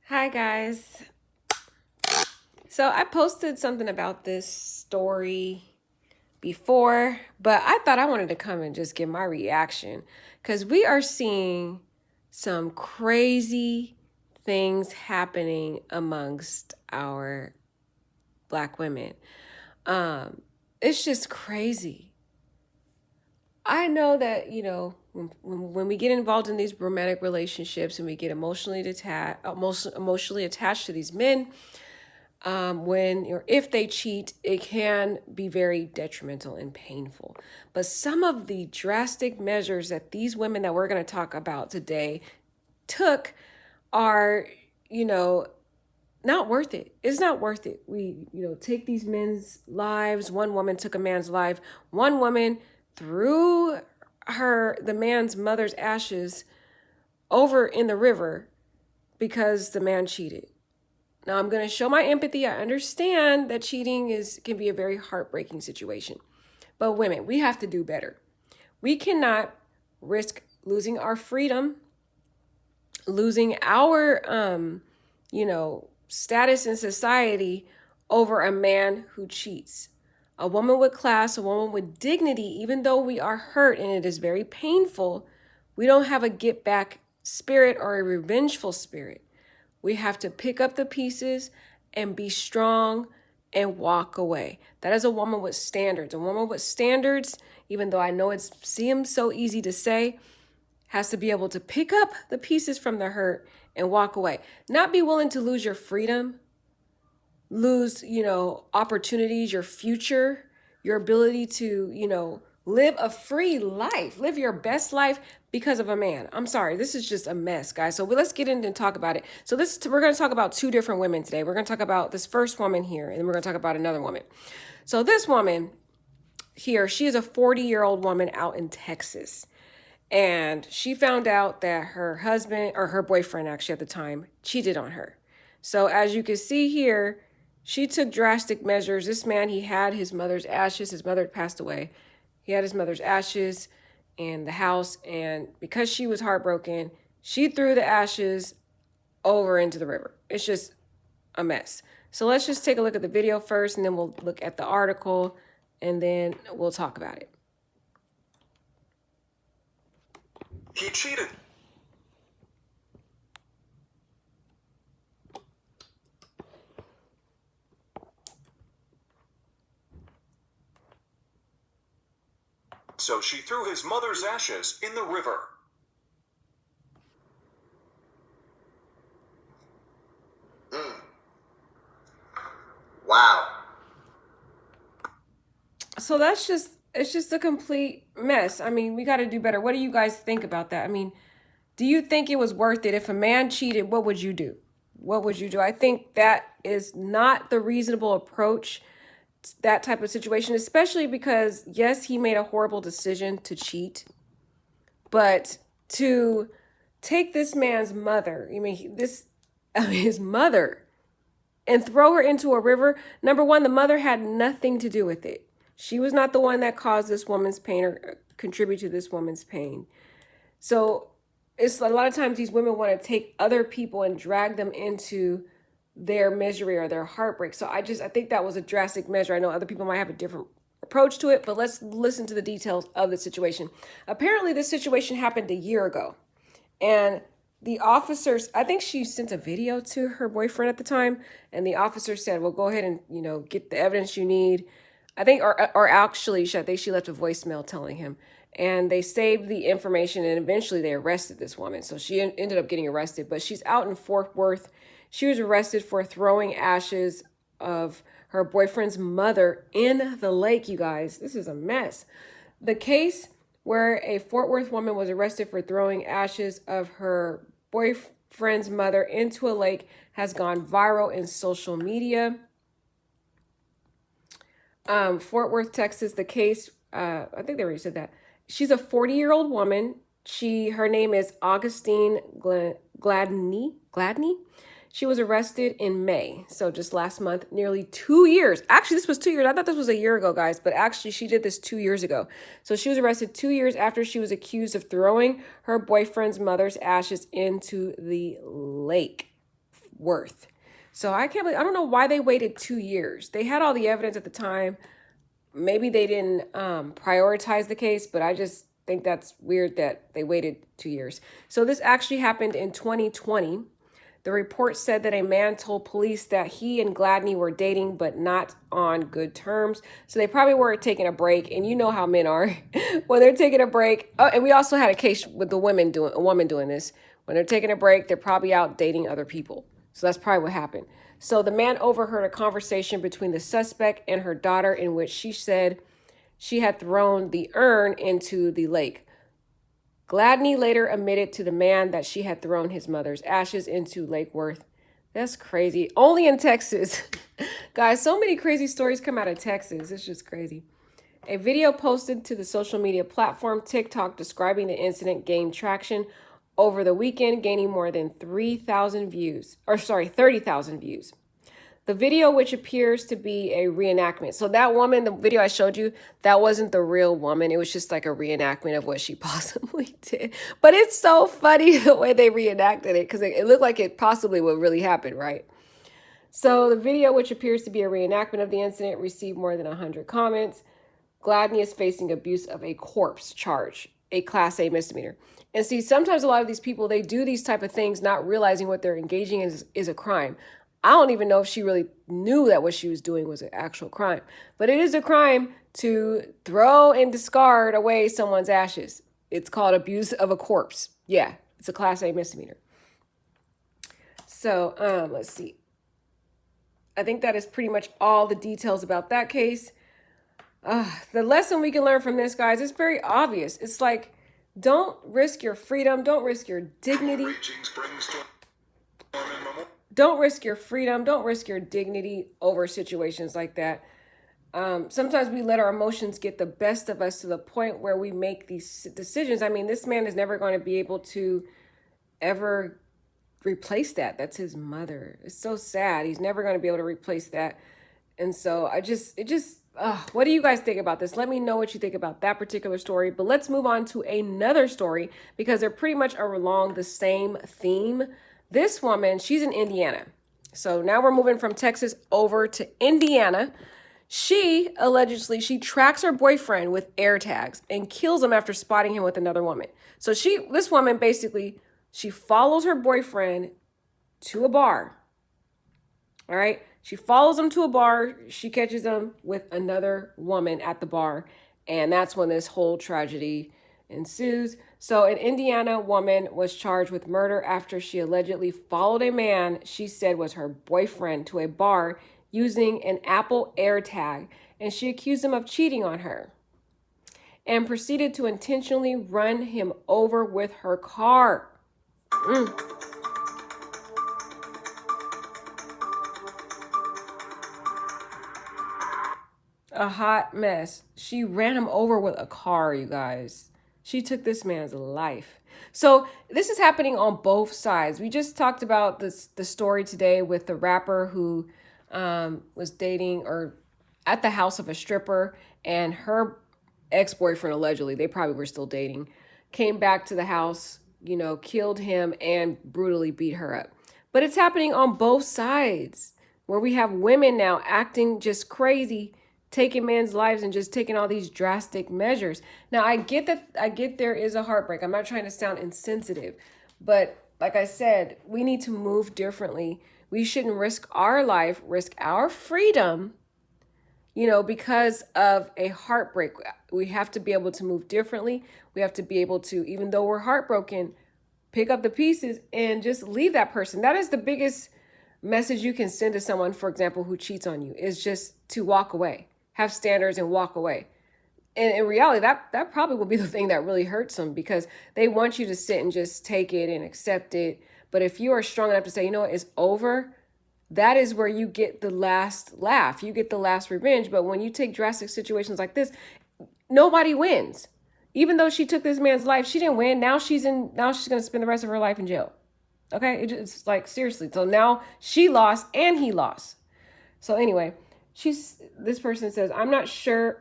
Hi, guys. So I posted something about this story before, but I thought I wanted to come and just give my reaction because we are seeing some crazy things happening amongst our Black women. Um, it's just crazy. I know that, when we get involved in these romantic relationships and we get emotionally attached to these men, when or if they cheat, it can be very detrimental and painful. But some of the drastic measures that these women that we're going to talk about today took are, you know, not worth it. It's not worth it. We, take these men's lives. One woman took a man's life. One woman threw the man's mother's ashes over in the river because the man cheated. Now I'm going to show my empathy. I understand that cheating can be a very heartbreaking situation. But women, we have to do better. We cannot risk losing our freedom, losing our status in society over a man who cheats. A woman with class, a woman with dignity, even though we are hurt and it is very painful, we don't have a get back spirit or a revengeful spirit. We have to pick up the pieces and be strong and walk away. That is a woman with standards. A woman with standards, even though I know it seems so easy to say, has to be able to pick up the pieces from the hurt and walk away. Not be willing to lose your freedom, lose, opportunities, your future, your ability to, live a free life, live your best life because of a man. I'm sorry, this is just a mess, guys. So let's get in and talk about it. So we're going to talk about two different women today. We're going to talk about this first woman here, and then we're going to talk about another woman. So this woman here, she is a 40-year-old woman out in Texas. And she found out that her husband, or her boyfriend actually at the time, cheated on her. So as you can see here, she took drastic measures. This man, he had his mother's ashes. His mother had passed away. He had his mother's ashes in the house. And because she was heartbroken, she threw the ashes over into the river. It's just a mess. So let's just take a look at the video first, and then we'll look at the article, and then we'll talk about it. He cheated. So she threw his mother's ashes in the river. Wow. So it's just a complete mess. I mean, we got to do better. What do you guys think about that? I mean, do you think it was worth it? If a man cheated, what would you do? What would you do? I think that is not the reasonable approach to that type of situation, especially because, yes, he made a horrible decision to cheat, but to take this man's mother, his mother, and throw her into a river. Number one, the mother had nothing to do with it. She was not the one that caused this woman's pain or contribute to this woman's pain. So it's a lot of times these women want to take other people and drag them into their misery or their heartbreak. So I think that was a drastic measure. I know other people might have a different approach to it, but let's listen to the details of the situation. Apparently this situation happened a year ago, and the officers, I think she sent a video to her boyfriend at the time, and the officer said, well, go ahead and, get the evidence you need. I think, or actually, I think she left a voicemail telling him, and they saved the information, and eventually they arrested this woman. So she ended up getting arrested, but she's out in Fort Worth. She was arrested for throwing ashes of her boyfriend's mother in the lake, you guys. This is a mess. The case where a Fort Worth woman was arrested for throwing ashes of her boyfriend's mother into a lake has gone viral in social media. Fort Worth, Texas, the case, I think they already said that. She's a 40-year-old woman. Her name is Augustine Gladney. She was arrested in May, so just last month, nearly 2 years. Actually, this was 2 years. I thought this was a year ago, guys, but actually she did this 2 years ago. So she was arrested 2 years after she was accused of throwing her boyfriend's mother's ashes into the lake. worth. So I can't believe, I don't know why they waited 2 years. They had all the evidence at the time. Maybe they didn't prioritize the case, but I just think that's weird that they waited 2 years. So this actually happened in 2020. The report said that a man told police that he and Gladney were dating, but not on good terms. So they probably were taking a break. And you know how men are when they're taking a break. Oh, and we also had a case with a woman doing this. When they're taking a break, they're probably out dating other people. So that's probably what happened. So the man overheard a conversation between the suspect and her daughter in which she said she had thrown the urn into the lake. Gladney later admitted to the man that she had thrown his mother's ashes into Lake Worth. That's crazy. Only in Texas. Guys, so many crazy stories come out of Texas. It's just crazy. A video posted to the social media platform TikTok describing the incident gained traction over the weekend, gaining more than 30,000 views. The video, which appears to be a reenactment. So that woman, the video I showed you, that wasn't the real woman. It was just like a reenactment of what she possibly did. But it's so funny the way they reenacted it because it looked like it possibly would really happen, right? So the video, which appears to be a reenactment of the incident, received more than 100 comments. Gladney is facing abuse of a corpse charge, a Class A misdemeanor. And see, sometimes a lot of these people, they do these type of things not realizing what they're engaging in is a crime. I don't even know if she really knew that what she was doing was an actual crime. But it is a crime to throw and discard away someone's ashes. It's called abuse of a corpse. Yeah, it's a Class A misdemeanor. So let's see. I think that is pretty much all the details about that case. The lesson we can learn from this, guys, is very obvious. It's like, don't risk your freedom. Don't risk your dignity. Don't risk your freedom. Don't risk your dignity over situations like that. Sometimes we let our emotions get the best of us to the point where we make these decisions. I mean, this man is never going to be able to ever replace that. That's his mother. It's so sad. He's never going to be able to replace that. And so what do you guys think about this? Let me know what you think about that particular story. But let's move on to another story because they're pretty much along the same theme. This woman, she's in Indiana. So now we're moving from Texas over to Indiana. She tracks her boyfriend with air tags and kills him after spotting him with another woman. So this woman basically, she follows her boyfriend to a bar. All right. She follows him to a bar. She catches him with another woman at the bar. And that's when this whole tragedy ensues. So an Indiana woman was charged with murder after she allegedly followed a man she said was her boyfriend to a bar using an Apple AirTag, and she accused him of cheating on her and proceeded to intentionally run him over with her car. A hot mess. She ran him over with a car, you guys. She took this man's life. So this is happening on both sides. We just talked about the story today with the rapper who was dating or at the house of a stripper, and her ex-boyfriend, allegedly, they probably were still dating, came back to the house, killed him and brutally beat her up. But it's happening on both sides where we have women now acting just crazy, taking men's lives and just taking all these drastic measures. Now, I get there is a heartbreak. I'm not trying to sound insensitive, but like I said, we need to move differently. We shouldn't risk our life, risk our freedom, because of a heartbreak. We have to be able to move differently. We have to be able to, even though we're heartbroken, pick up the pieces and just leave that person. That is the biggest message you can send to someone, for example, who cheats on you, is just to walk away. Have standards and walk away. And in reality, that probably will be the thing that really hurts them, because they want you to sit and just take it and accept it. But if you are strong enough to say, it's over, that is where you get the last laugh. You get the last revenge. But when you take drastic situations like this, nobody wins. Even though she took this man's life, she didn't win. Now she's going to spend the rest of her life in jail. Okay? It's like, seriously. So now she lost and he lost. So anyway, this person says, I'm not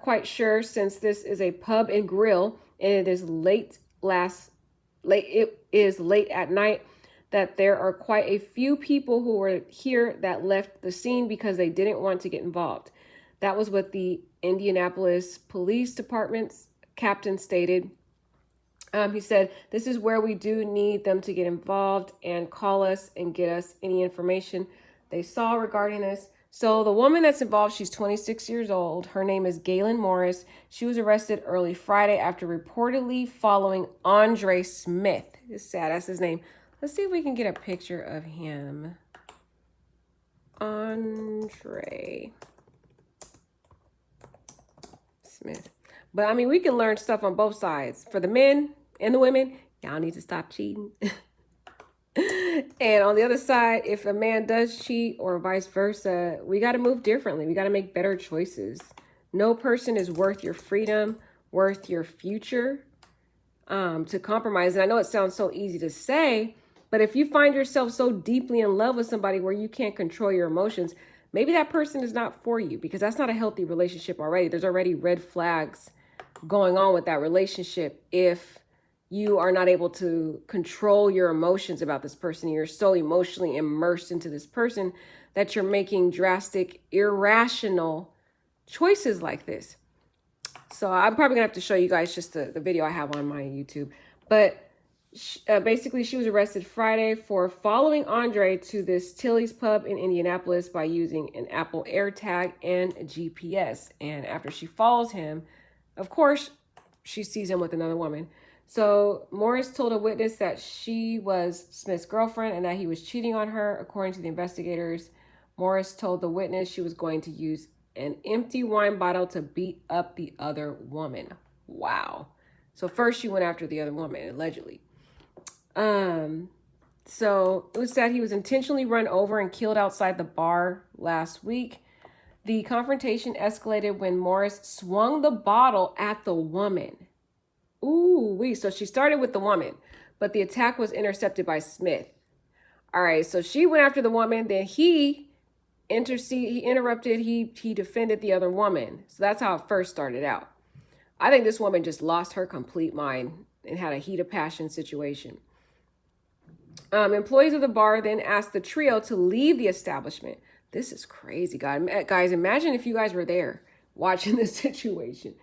quite sure, since this is a pub and grill and it is late at night, that there are quite a few people who were here that left the scene because they didn't want to get involved. That was what the Indianapolis Police Department's captain stated. He said, this is where we do need them to get involved and call us and get us any information they saw regarding this. So the woman that's involved, she's 26 years old. Her name is Galen Morris. She was arrested early Friday after reportedly following Andre Smith. It's sad, that's his name. Let's see if we can get a picture of him. Andre Smith. But I mean, we can learn stuff on both sides. For the men and the women, y'all need to stop cheating. And on the other side, if a man does cheat or vice versa, we got to move differently. We got to make better choices. No person is worth your freedom, worth your future, to compromise. And I know it sounds so easy to say, but if you find yourself so deeply in love with somebody where you can't control your emotions, maybe that person is not for you, because that's not a healthy relationship already. There's already red flags going on with that relationship if you are not able to control your emotions about this person. You're so emotionally immersed into this person that you're making drastic, irrational choices like this. So I'm probably gonna have to show you guys just the video I have on my YouTube. But basically, she was arrested Friday for following Andre to this Tilly's pub in Indianapolis by using an Apple AirTag and a GPS. And after she follows him, of course, she sees him with another woman. So Morris told a witness that she was Smith's girlfriend and that he was cheating on her. According to the investigators, Morris told the witness she was going to use an empty wine bottle to beat up the other woman. Wow. So first she went after the other woman, allegedly. So it was said he was intentionally run over and killed outside the bar last week. The confrontation escalated when Morris swung the bottle at the woman. Ooh, so she started with the woman, but the attack was intercepted by Smith. All right, so she went after the woman, then he interrupted, he defended the other woman. So that's how it first started out. I think this woman just lost her complete mind and had a heat of passion situation. Employees of the bar then asked the trio to leave the establishment. This is crazy, guys. Imagine if you guys were there watching this situation.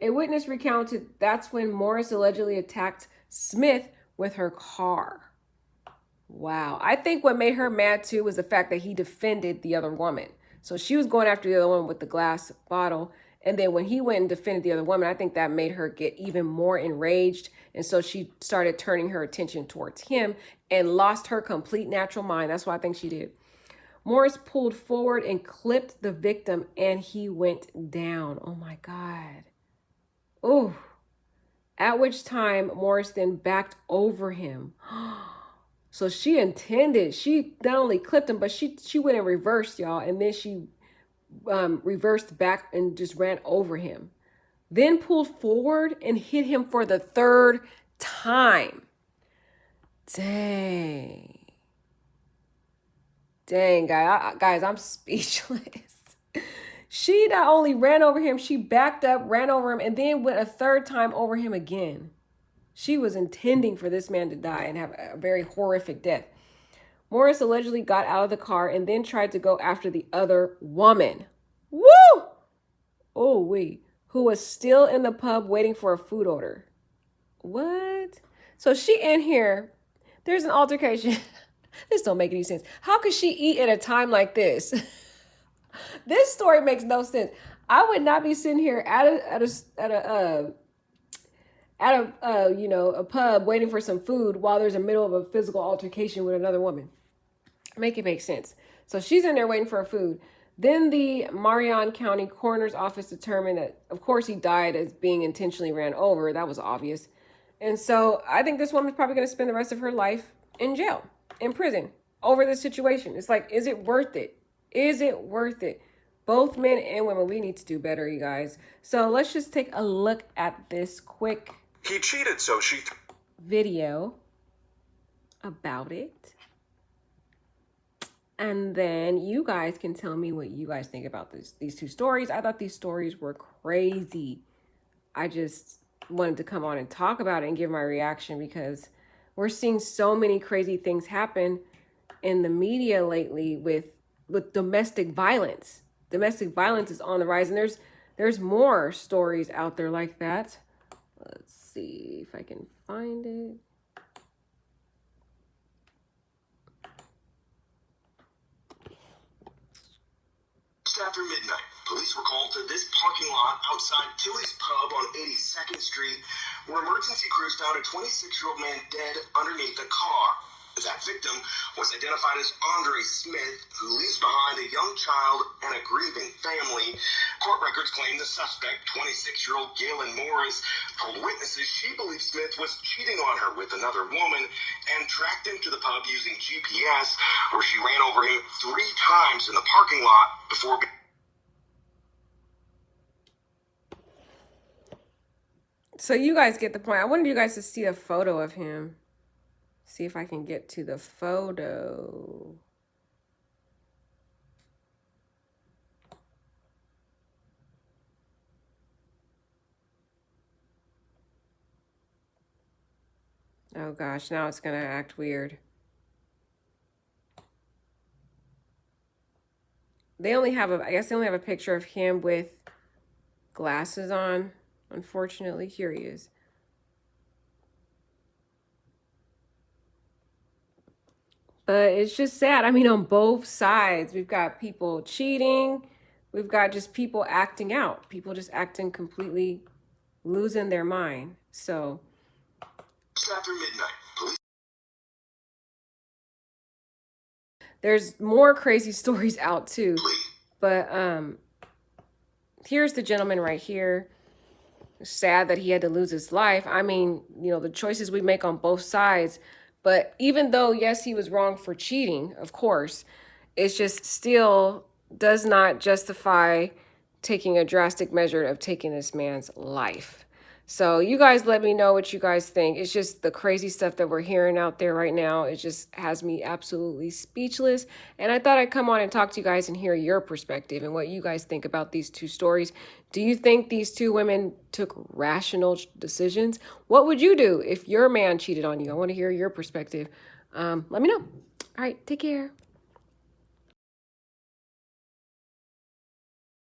A witness recounted that's when Morris allegedly attacked Smith with her car. Wow. I think what made her mad too was the fact that he defended the other woman. So she was going after the other woman with the glass bottle. And then when he went and defended the other woman, I think that made her get even more enraged. And so she started turning her attention towards him and lost her complete natural mind. That's what I think she did. Morris pulled forward and clipped the victim and he went down. Oh my God. Oh, at which time Morris then backed over him. So she not only clipped him, but she went in reverse, y'all. And then she reversed back and just ran over him. Then pulled forward and hit him for the third time. Dang, guys, I'm speechless. She not only ran over him, she backed up, ran over him, and then went a third time over him again. She was intending for this man to die and have a very horrific death. Morris allegedly got out of the car and then tried to go after the other woman. Woo! Oh, who was still in the pub waiting for a food order. What? So she in here, there's an altercation. This don't make any sense. How could she eat at a time like this? This story makes no sense. I would not be sitting here at a pub waiting for some food while there's a middle of a physical altercation with another woman. Make it make sense. So she's in there waiting for her food. Then the Marion County Coroner's Office determined that, of course, he died as being intentionally ran over. That was obvious. And so I think this woman's probably going to spend the rest of her life in jail, in prison, over this situation. It's like, is it worth it? Is it worth it? Both men and women, we need to do better, you guys. So let's just take a look at this quick He cheated, so she video about it. And then you guys can tell me what you guys think about these two stories. I thought these stories were crazy. I just wanted to come on and talk about it and give my reaction because we're seeing so many crazy things happen in the media lately with domestic violence. Domestic violence is on the rise, and there's more stories out there like that. Let's see if I can find it. After midnight, police were called to this parking lot outside Tilly's Pub on 82nd Street, where emergency crews found a 26-year-old man dead underneath a car. That victim was identified as Andre Smith, who leaves behind a young child and a grieving family. Court records claim the suspect, 26-year-old Galen Morris, told witnesses she believes Smith was cheating on her with another woman and tracked him to the pub using GPS, where she ran over him 3 times in the parking lot before being... So you guys get the point. I wanted you guys to see a photo of him. See if I can get to the photo. Oh gosh, now it's gonna act weird. They only have I guess they only have a picture of him with glasses on. Unfortunately, here he is. But it's just sad. I mean, on both sides, we've got people cheating. We've got just people acting out. People just acting completely, losing their mind. So After midnight, police... There's more crazy stories out too. But here's the gentleman right here. Sad that he had to lose his life. I mean, you know, the choices we make on both sides. But even though, yes, he was wrong for cheating, of course, it's just still does not justify taking a drastic measure of taking this man's life. So you guys let me know what you guys think. It's just the crazy stuff that we're hearing out there right now. It just has me absolutely speechless. And I thought I'd come on and talk to you guys and hear your perspective and what you guys think about these two stories. Do you think these two women took rational decisions? What would you do if your man cheated on you? I want to hear your perspective. Let me know. All right, take care.